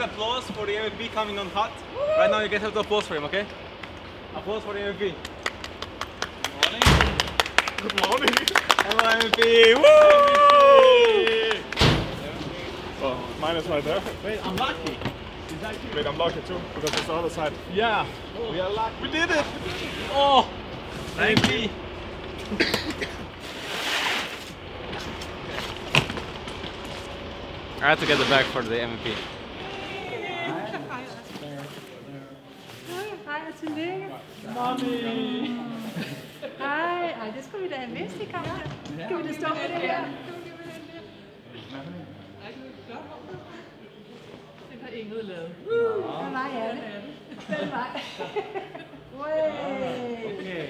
big applause for the MVP coming on hot. Right now you guys have to applause for him, okay? Applause for the MVP. Good morning. Hello MVP! Woo! Oh, mine is right there. Wait, I'm lucky. Wait, I'm lucky too, because it's the other side. Yeah, we are lucky. We did it! Oh, MVP. I had to get the bag for the MVP. Hej og tillykke. Mommy. Hej. Ej, det skulle vi da have vidst i kampen. Skal vi da stå med det her? Den har Ingrid lavet. Den vej er det. Den vej. Okay.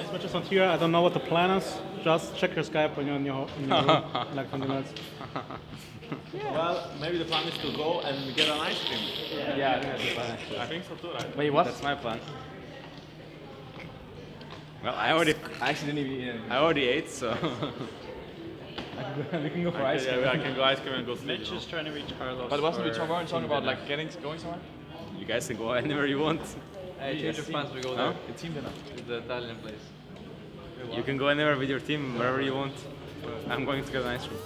Switches on here. I don't know what the plan is. Just check your Skype when you're in your room, like 20 minutes. Well, maybe the plan is to go and get an ice cream. Yeah, I think that's the plan. I think so too. Right? Wait, what? That's my plan. Well, I actually didn't even eat. I already ate, so we can go for ice cream. Yeah, I can go ice cream and go sleep. Mitch is trying to reach Carlos. But wasn't we talking about like going somewhere? You guys can go anywhere you want. Hey, change of plans, we go there. The team dinner. The Italian place. You can go anywhere with your team, wherever you want. I'm going to get an ice cream.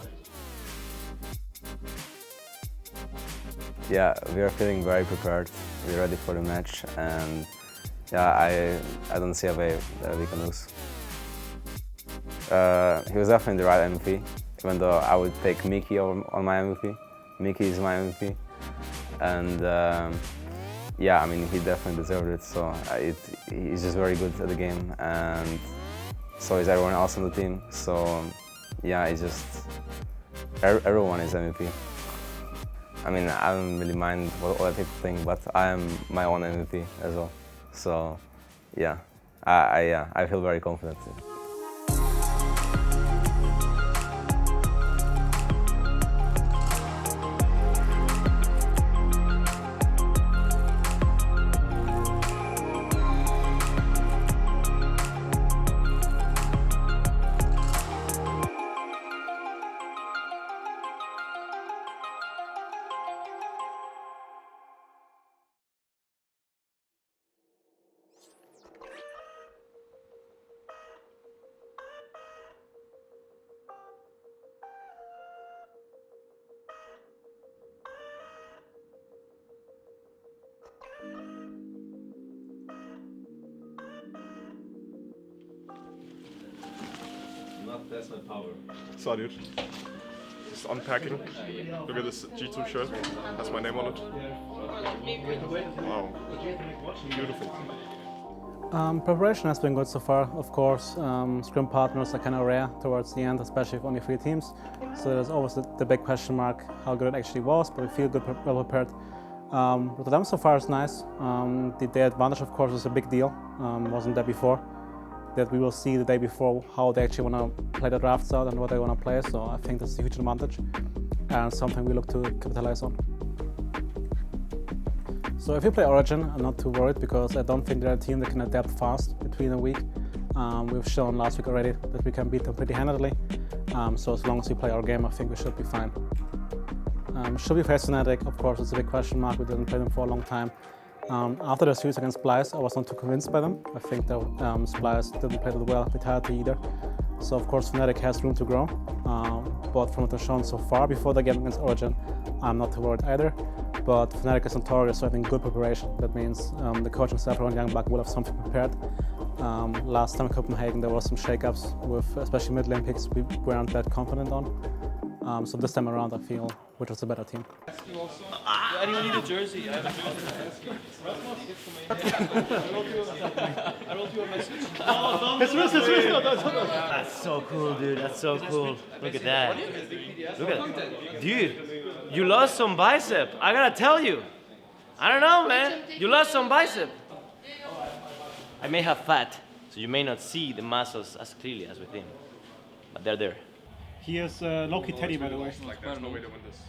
Yeah, we are feeling very prepared. We're ready for the match, and yeah, I don't see a way that we can lose. He was definitely the right MVP, even though I would take Mickey on my MVP. Mickey is my MVP, and yeah, I mean, he definitely deserved it. So he's just very good at the game, and so is everyone else on the team. So yeah, it's just everyone is MVP. I mean, I don't really mind what other people think, but I am my own MVP as well. So yeah, I feel very confident. That's my power. So, dude. Just unpacking. Look at this G2 shirt. Has my name on it. Wow. Beautiful. Preparation has been good so far, of course. Scrim partners are kind of rare towards the end, especially if only 3 teams. So there's always the big question mark how good it actually was, but we feel good, well prepared. Rotterdam so far is nice. The advantage, of course, is a big deal. Wasn't there before. That we will see the day before how they actually want to play the drafts out and what they want to play. So I think that's a huge advantage and something we look to capitalize on. So if you play Origen, I'm not too worried because I don't think they're a team that can adapt fast between a week. We've shown last week already that we can beat them pretty handily. So as long as we play our game, I think we should be fine. Should we face Taric? Of course, it's a big question mark. We didn't play them for a long time. After the series against Splice, I was not too convinced by them. I think that Splice didn't play that well with Taric either. So of course Fnatic has room to grow. But from what they've shown so far before the game against Origen, I'm not too worried either. But Fnatic is notorious for having good preparation. That means the coaching staff around Youngbuck will have something prepared. Last time in Copenhagen there was some shake-ups with especially mid lane picks we weren't that confident on. So this time around I feel which was a better team. Anyone need a jersey? I wrote you a message. That's so cool, dude. That's so cool. Look at that. Look at that. Dude, you lost some bicep. I gotta tell you. I don't know, man. You lost some bicep. I may have fat, so you may not see the muscles as clearly as with him. But they're there. He is Loki Teddy, by the way. Like, there's no way to win this.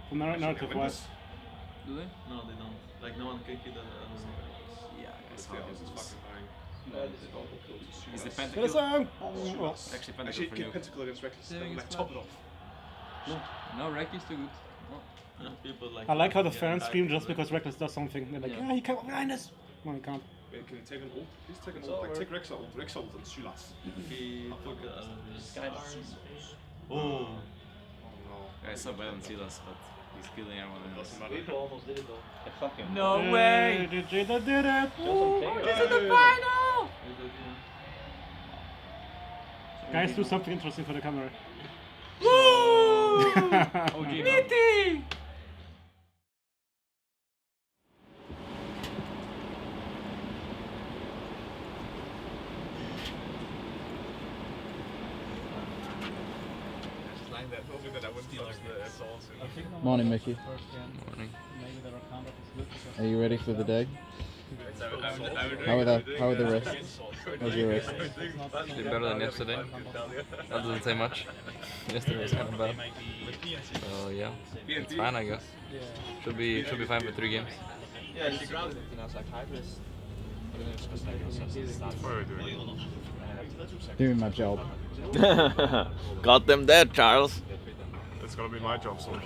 From narrative wise. Do they? No, they don't. Like, no one can hit Yeah, This is fucking dying. Is the pentakill Well, actually pentakill actually, for get you? pentakill against Reckless. Yeah, Like, against top it off. No, Rek is too good. People like. I like how the fans scream just because Reckless does something. They're like, yeah, he can't behind us. No, he can't. Wait, can you take an ult? Please take an ult. Like, take Rex ult. Rex ult and Sylas. He took his Oh. No. Yeah, it's so bad on Silas, but he's killing everyone else. Doesn't matter. People almost did it though. No way! Jada did it! This is the final! Guys, do something interesting for the camera. OG, Meaty! Just lying there, hoping that I wouldn't touch the sauce. Morning, Mickey. Morning. Are you ready for the day? How are the wrists? How's your wrist? Actually better than yesterday. That doesn't say much. Yesterday was kind of bad. So yeah, it's fine I guess. Should be fine for 3 games. What are we doing? Doing my job. Got them dead, Charles. It's gonna be my job soon.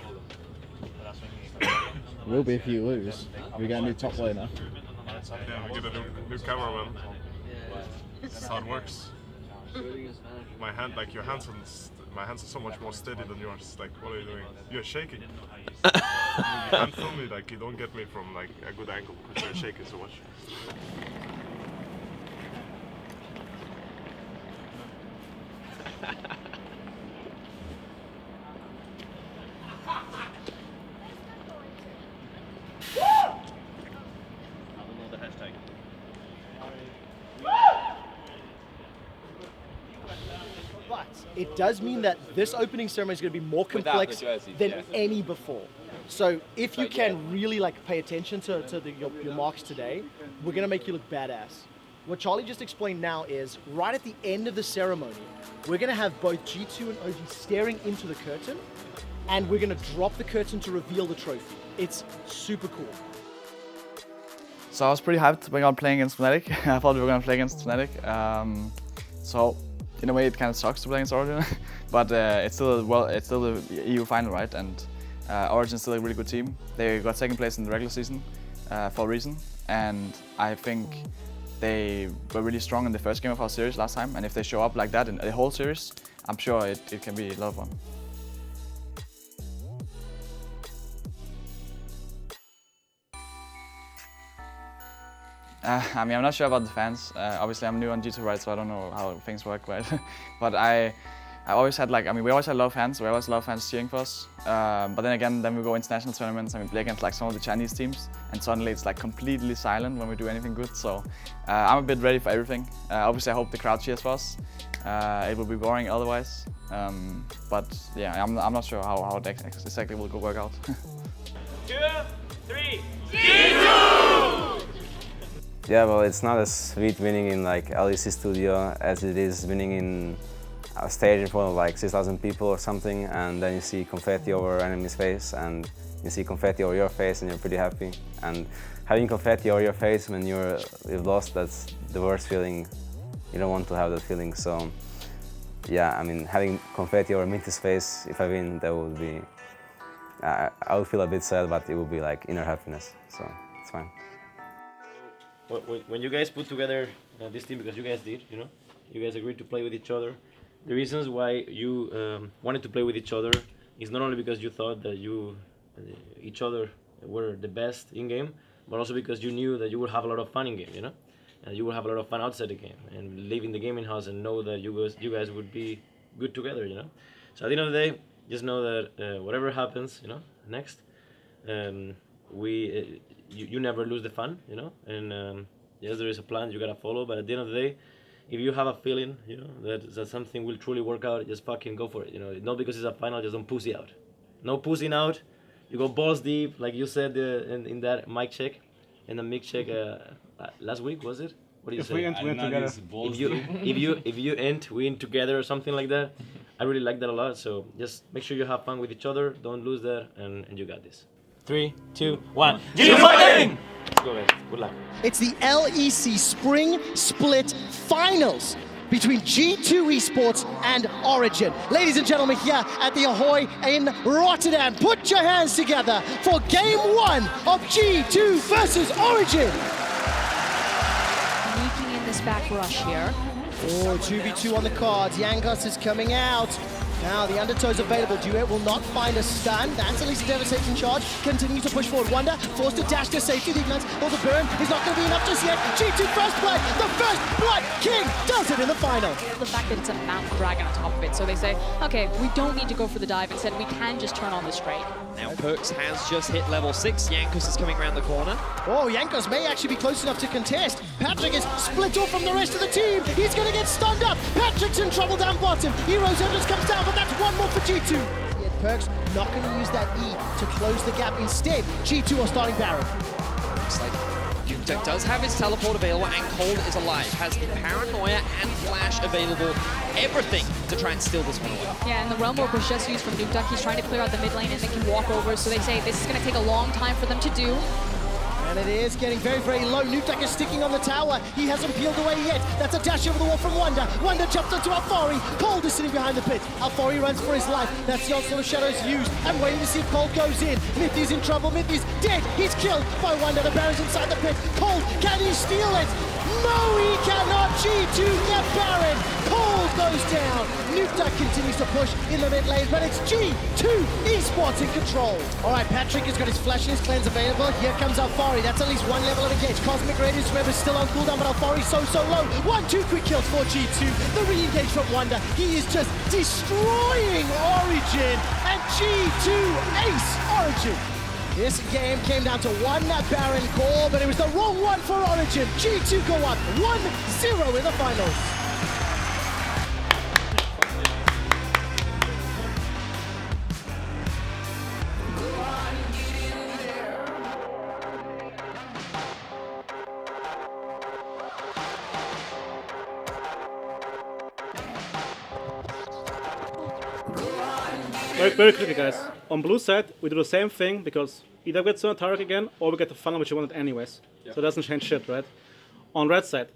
Will be if you lose. We got a new top laner. Yeah, we get a new cameraman. That's how it works. My hand, like your hands, my hands are so much more steady than yours. Like, what are you doing? You're shaking. You can't film me. Like, you don't get me from like a good angle because you're shaking so much. But it does mean that this opening ceremony is going to be more complex than any before. So if you can really like pay attention to your marks today, we're going to make you look badass. What Charlie just explained now is right at the end of the ceremony, we're going to have both G2 and OG staring into the curtain, and we're going to drop the curtain to reveal the trophy. It's super cool. So I was pretty hyped when I was playing against Fnatic. I thought we were going to play against Fnatic. So in a way it kind of sucks to play against Origen, but it's still the EU final, right? And Origen's still a really good team. They got second place in the regular season for a reason, and I think they were really strong in the first game of our series last time. And if they show up like that in the whole series, I'm sure it can be a lot of fun. I mean, I'm not sure about the fans. Obviously, I'm new on G2, right, so I don't know how things work, right? But I always had like, I mean, we always had a lot of fans. We always had a lot of fans cheering for us. But then again, then we go international tournaments and we play against like some of the Chinese teams, and suddenly it's like completely silent when we do anything good. So I'm a bit ready for everything. Obviously, I hope the crowd cheers for us. It will be boring otherwise. But yeah, I'm not sure how it exactly will work out. 2, 3, Yeah, well, it's not as sweet winning in like LEC studio as it is winning in a stage in front of like 6,000 people or something, and then you see confetti over enemy's face, and you see confetti over your face, and you're pretty happy. And having confetti over your face when you've lost, that's the worst feeling. You don't want to have that feeling. So, yeah, I mean, having confetti over Minty's face, if I win, that would be. I would feel a bit sad, but it would be like inner happiness. So it's fine. when you guys put together this team, because you guys did, you know, you guys agreed to play with each other. The reasons why you wanted to play with each other is not only because you thought that each other were the best in game, but also because you knew that you would have a lot of fun in game, you know, and you would have a lot of fun outside the game and live in the gaming house and know that you guys would be good together, you know. So at the end of the day, just know that whatever happens, you know, next, you never lose the fun, you know, and yes, there is a plan you gotta follow, but at the end of the day, if you have a feeling, you know, that something will truly work out, just fucking go for it, you know. Not because it's a final, just don't pussy out. No pusying out. You go balls deep, like you said in that mic check, in the mic check last week, was it? What do you say? We end together. If you end, we end together or something like that. I really like that a lot. So just make sure you have fun with each other. Don't lose that, and you got this. 3, 2, 1. G2 fighting! Let's go, guys. Good luck. It's the LEC Spring Split Finals. between G2 Esports and Origen. Ladies and gentlemen, here at the Ahoy in Rotterdam, put your hands together for game 1 of G2 versus Origen. Sneaking in this back rush here. Oh, 2v2 on the cards. Jankos is coming out. Now the undertow's available. Duet will not find a stun. That's at least a devastating charge. Continues to push forward. Wonder forced to dash to safety. The ignites. Well, the burn is not going to be enough just yet. G2 first blood. The first blood king does it in the final. The fact that it's a mountain dragon on top of it, so they say, okay, we don't need to go for the dive. Instead, we can just turn on the straight. Now Perks has just hit level 6. Jankos is coming around the corner. Oh, Jankos may actually be close enough to contest. Patrick is split off from the rest of the team. He's going to get stunned up. Patrick's in trouble down bottom. Heroes Endless comes down, but that's one more for G2. Yet Perks not going to use that E to close the gap. Instead, G2 are starting Baron. Looks like Duke does have his teleport available, and Cold is alive. Has the Paranoia and Flash available. Everything to try and steal this one away. Yeah, and the Realm Warp was just used from Nuke Duck. He's trying to clear out the mid lane and they can walk over. So they say this is going to take a long time for them to do. And it is getting very, very low. Nuke Duck is sticking on the tower. He hasn't peeled away yet. That's a dash over the wall from Wonder. Wonder jumps onto Alfari. Cold is sitting behind the pit. Alfari runs for his life. That's the Onslaught of Shadows used. And waiting to see if Cold goes in. Mithy's in trouble. Mithy's dead. He's killed by Wonder. The Baron's inside the pit. Cold, can he steal it? No, he cannot. G2 get Baron. Cold goes down. Nuke Duck continues to push in the mid lane, but it's G2 Esports in control. All right, Patrick has got his Flash and his Cleanse available. Here comes Alfari. That's at least one level of engage. Cosmic Radiance Web is still on cooldown, but Alfari's so low. 1-2 quick kills for G2. The re-engage from Wonder. He is just destroying Origen, and G2 ace Origen. This game came down to one Baron call, but it was the wrong one for Origen. G2 go up 1-0 in the finals. Very quickly, guys. On blue side, we do the same thing because either we get Sona Taric again or we get the funnel which we wanted anyways. So it doesn't change shit, right? On red side.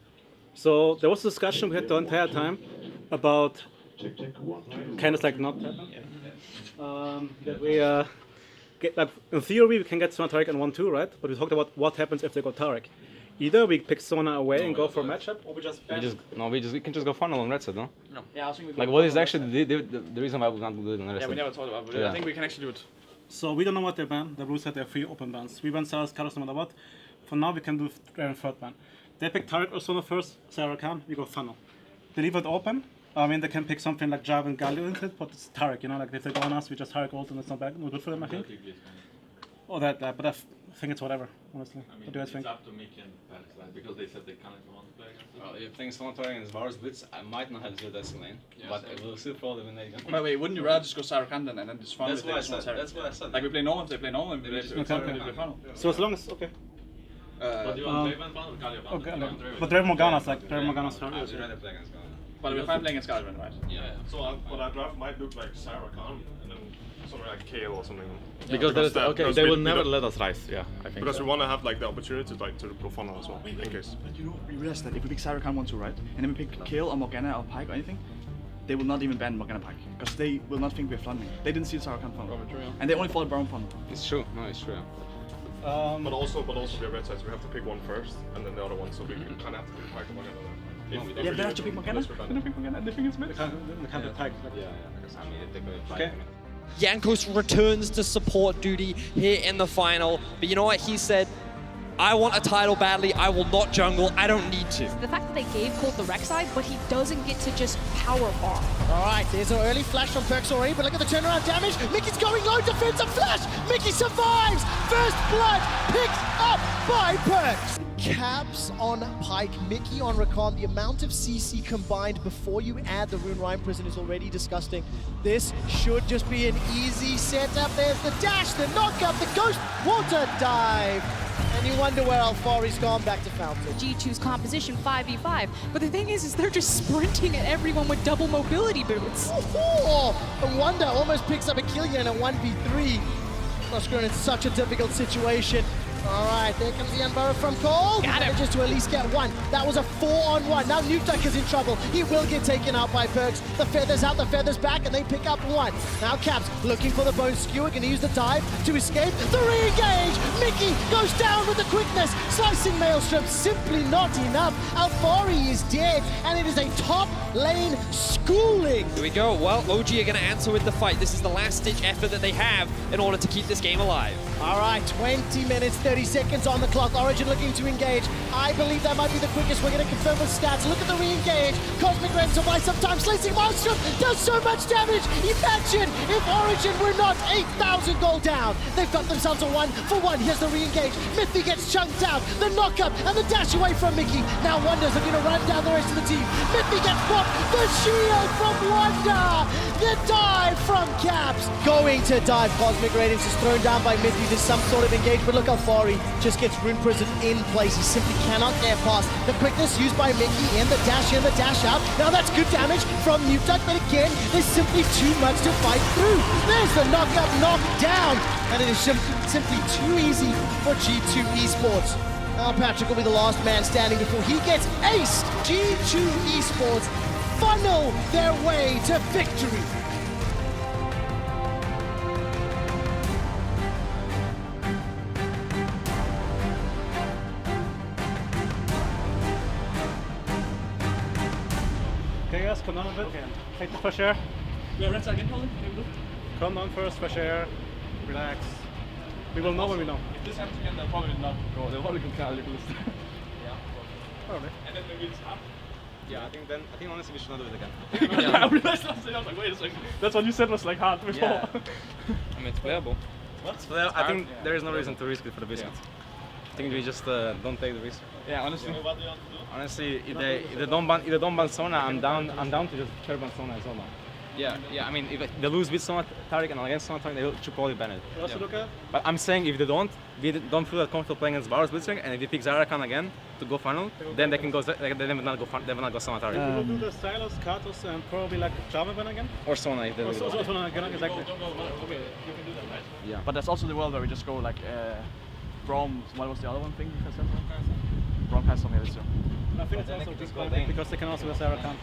So there was a discussion we had the entire time about kind of like not that we get like in theory we can get Sona Taric in 1-2, right? But we talked about what happens if they got Taric. Either we pick Sona away and go for a matchup, or we just we can just go funnel on red side, no? No. Yeah, I think we like what is actually the reason why we can't do it on red side? Yeah, we never thought about it, but I think we can actually do it. So we don't know what they ban. The blue side, they have 3 open bans. We ban Sarah's Carlos no matter what. For now, we can do Dragon third ban. They pick Taric or Sona first, Sarah can, we go funnel. They leave it open. I mean, they can pick something like Java and Galio in it, but it's Taric, you know, like if they go on us, we just Taric ult and it's not bad, not good for them, I think. Or that, but I think it's whatever, honestly. What do you guys think? It's up to Mickey and Paris, like, because they said they can't want to play against them. Well, if things Sona Taric and Varus Blitz, I might not have zero Destiny lane, but I will still probably win that game. Wait, wouldn't you rather just go Sarah and then just funnel? That's what I said. That's what I said. Like we play normal, they play normal, and we play funnel. So as long as, okay. But you want Draven ban or Galio ban? Okay, but Draven Morgana's like, Draven Morgana's hard. I'd rather play against Galio. But we're playing against Galio, right? Yeah. So what I draft might look like Sarah Khan, and then something like Kale or something. Because they will never let us rise. Yeah, I think. Because we want to have like the opportunity to go funnel as well, in case. But you know, we realized that if we pick Sarah Khan 1-2, right, and then we pick Kale or Morgana or Pike or anything, they will not even ban Morgana Pike because they will not think we're flanking. They didn't see the Sarah Khan funnel, and they only follow Baron funnel. It's true. No, it's true. But also we have red sides. We have to pick one first, and then the other one. So we kind of have to pick Pike or Morgana. Yeah, they have to pick Morgana. They pick Morgana, and they think it's mid. They can't pick Pike. Yeah. I mean, if they could Pike. Okay. Jankos returns to support duty here in the final, but you know what he said? I want a title badly, I will not jungle, I don't need to. The fact that they gave Cold the Rex side, but he doesn't get to just power farm. All right, there's an early flash from Perks already, but look at the turnaround damage. Mickey's going low, defensive flash. Mickey survives. First blood picked up by Perks. Caps on Pike, Mickey on Rakan. The amount of CC combined before you add the Rune Rhyme Prison is already disgusting. This should just be an easy setup. There's the dash, the knockup, the ghost water dive. And you wonder where Alfari's gone back to Fountain. G2's composition 5v5, but the thing is they're just sprinting at everyone with double mobility boots. And Wonder almost picks up a kill here in a 1v3. Oscar in such a difficult situation. All right, there comes the unburrow from Cole. Manages to at least get one. That was a 4-on-1. Now Nukeduck is in trouble. He will get taken out by Perks. The feathers out, the feathers back, and they pick up one. Now Caps looking for the bone skewer, gonna use the dive to escape. The re-engage! Mickey goes down with the quickness. Slicing Maelstrom, simply not enough. Alfari is dead, and it is a top lane schooling. Here we go. Well, OG are gonna answer with the fight. This is the last-ditch effort that they have in order to keep this game alive. All right, 20 minutes, 30 seconds on the clock. Origin looking to engage. I believe that might be the quickest. We're going to confirm with stats. Look at the re-engage. Cosmic Red survives sometimes. Slicing Monstrum does so much damage. Imagine if Origin were not 8,000 gold down. They've got themselves a 1-for-1. Here's the re-engage. Mithy gets chunked out. The knock-up and the dash away from Mickey. Now Wonder's looking to run down the rest of the team. Mithy gets popped. The shield from Wonder. The dive from Caps. Going to dive. Cosmic Radiance is thrown down by Mithy. There's some sort of engagement. Look how Alfari just gets Rune Prison in place. He simply cannot get past. The quickness used by Mickey in the dash in, the dash out. Now that's good damage from Nukeduck, but again, there's simply too much to fight through. There's the knock-up, knock-down, and it is simply too easy for G2 Esports. Now Patrick will be the last man standing before he gets aced. G2 Esports funnel their way to victory. Okay guys, come down a bit. Take the fresh air. Come down first, fresh air. Relax. We will know when we know. If this happens again, they'll probably not go. They'll probably come kind of little. Yeah. Probably. And then maybe it's up. Yeah, I think honestly we should not do it again. I realized last day, I was like, wait a second. That's what you said was like hard before. Yeah. I mean, it's playable. What? I think there is no reason to risk it for the biscuit. I think we just don't take the risk. Yeah, honestly. Honestly, if they don't ban Sona, I'm down to just turn ban Sona as well now. Yeah, I mean, if they lose with Sona Taric and against Sona Taric, they should probably ban it. But I'm saying if they don't, we don't feel that comfortable playing against Varus Blitzcrank, and if they pick Zarakan again to go final, then they can go. They will not go Sona Taric. We will do the Silos, Katos, and probably like Java ban again. Or Sona if they will. Or Sona again, exactly. Okay, you can do that, right? Yeah. But there's also the world where we just go like Brom. What was the other one thing you said? Brom has some areas too. I think it's also just because they can also go Zarakan.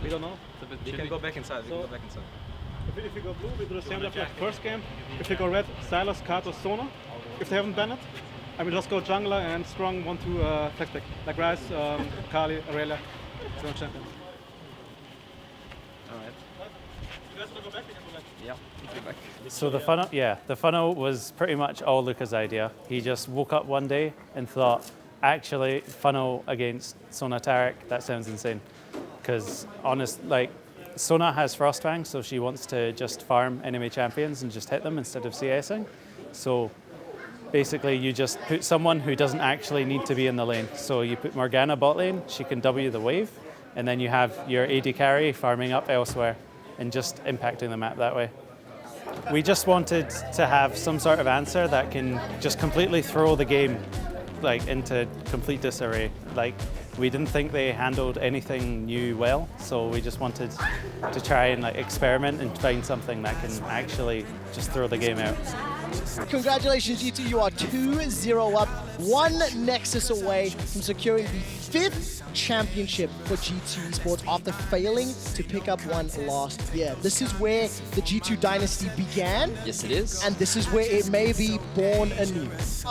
We don't know. We can go back inside. If we go blue, we do the same like first game. If we go red, Silas, Katos, Sona. If they haven't banned it, I will just go jungler and strong 1-2 flex pick. Like Ryze, Kali, Aurelia, strong champion. Alright. You guys want to go back? We can go back. Yeah, let's go back. So the funnel was pretty much all Luca's idea. He just woke up one day and thought, actually, funnel against Sona Taric, that sounds insane. Because Sona has Frostfang, so she wants to just farm enemy champions and just hit them instead of CSing. So basically you just put someone who doesn't actually need to be in the lane. So you put Morgana bot lane, she can W the wave, and then you have your AD carry farming up elsewhere and just impacting the map that way. We just wanted to have some sort of answer that can just completely throw the game into complete disarray. We didn't think they handled anything new well, so we just wanted to try and experiment and find something that can actually just throw the game out. Congratulations, G2, you are 2-0 up, one Nexus away from securing the 5th championship for G2 Esports after failing to pick up one last year. This is where the G2 dynasty began. Yes, it is. And this is where it may be born anew.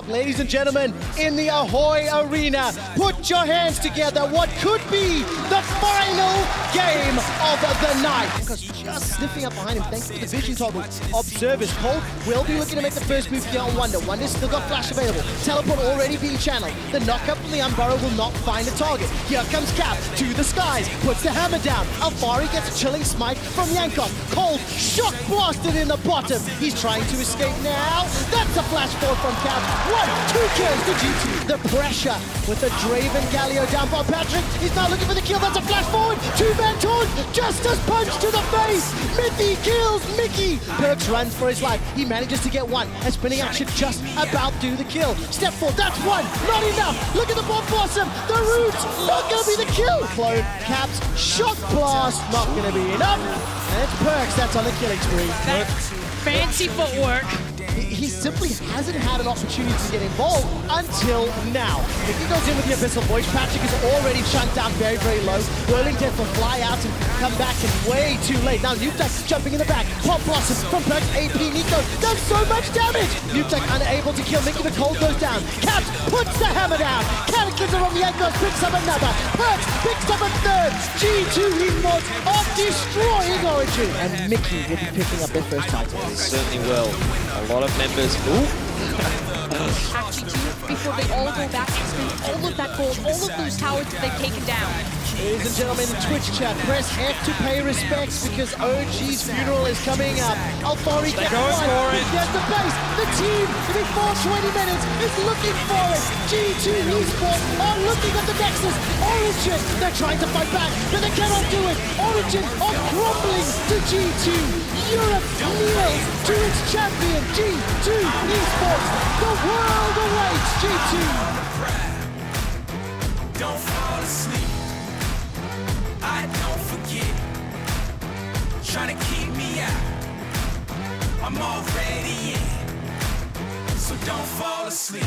Ladies and gentlemen, in the Ahoy Arena, put your hands together. What could be the final game of the night? Because just sniffing up behind him, thanks to the vision toggle. Observers, Cole will be looking to make the first move here on Wonder. Wonder's still got flash available. Teleport already being channeled. The knockup from the Unburrow will not find a target. Here comes Cap to the skies, puts the hammer down. Alfari gets a chilling smite from Yankov. Cole shock blasted in the bottom. He's trying to escape now. That's a flash forward from Cap. 1-2 kills to G2. The pressure with the Draven Galio down by Patrick. He's now looking for the kill. That's a flash forward. 2-man taunt. Justice punch to the face. Mithy kills Mickey. Perks runs for his life. He manages to get one. And spinning action just about do the kill. Step forward. That's one. Not enough. Look at the bomb blossom. The roots. Not going to be the kill. Clone Caps. Shock blast. Not going to be enough. And it's Perks that's on the killing spree. fancy footwork. He simply hasn't had an opportunity to get involved until now. If he goes in with the Abyssal Voice, Patrick is already chunked down very, very low. Whirling Death will fly out and come back and way too late. Now Nutak jumping in the back. Pop Blossom from Perks AP Nico does so much damage. Nutak unable to kill. Mickey the Cold goes down. Caps puts the hammer down. Cataclysm on the Agnos picks up another. Perks picks up a third. G2 Esports are destroying Origen. And Mickey will be picking up their first title. Certainly will. A lot of members. Actually, before they all go back and spend all of that gold, all of those towers that they've taken down. Ladies and gentlemen, Twitch chat, press F to pay respects because OG's funeral is coming up. Alfari gets one, he gets the base. The team, before 20 minutes, is looking for it. G2 Esports are looking at the Nexus. Origen, they're trying to fight back, but they cannot do it. Origen are crumbling to G2. Europe kneels to its champion, G2 Esports. The world awaits G2. Don't fall asleep. I don't forget. Trying to keep me out. I'm already in. So don't fall asleep.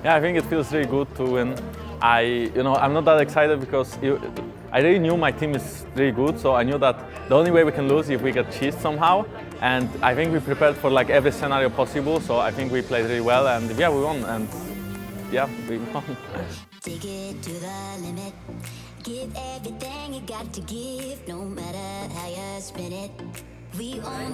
Yeah, I think it feels really good to win. I'm not that excited because I really knew my team is really good, so I knew that the only way we can lose is if we get cheesed somehow. And I think we prepared for like every scenario possible, so I think we played really well, and yeah, we won, and yeah, we won. Take it to the limit. Give everything you got to give, no matter how you spin it.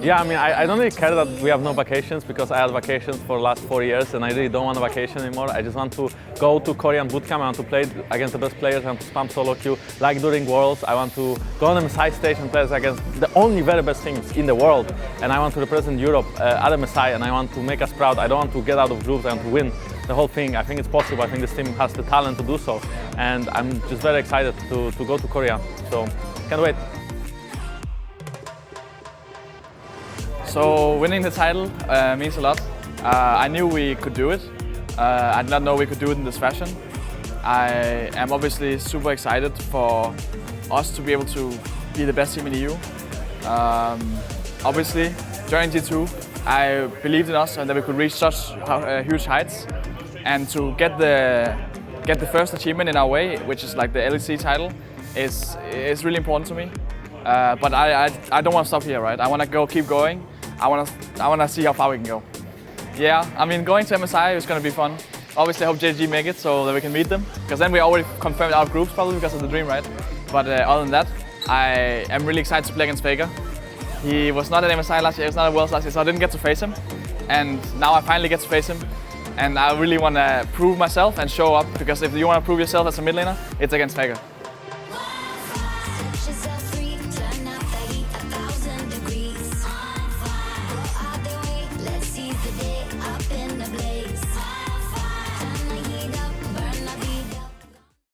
Yeah, I mean, I don't really care that we have no vacations because I had vacations for the last 4 years and I really don't want a vacation anymore. I just want to go to Korean bootcamp, I want to play against the best players, I want to spam solo queue like during Worlds. I want to go on the MSI stage and play against the only very best teams in the world. And I want to represent Europe at MSI and I want to make us proud. I don't want to get out of groups, I want to win the whole thing. I think it's possible, I think this team has the talent to do so. And I'm just very excited to go to Korea, so can't wait. So winning the title means a lot. I knew we could do it. I did not know we could do it in this fashion. I am obviously super excited for us to be able to be the best team in the EU. Obviously, during G2, I believed in us and that we could reach such huge heights. And to get the first achievement in our way, which is like the LEC title, is really important to me. But I don't want to stop here, right? I want to keep going. I want to see how far we can go. Yeah, I mean, going to MSI is going to be fun. Obviously, I hope JG make it so that we can meet them, because then we already confirmed our groups probably because of the dream, right? But other than that, I am really excited to play against Vega. He was not at MSI last year, he was not at Worlds last year, so I didn't get to face him. And now I finally get to face him. And I really want to prove myself and show up, because if you want to prove yourself as a mid laner, it's against Vega.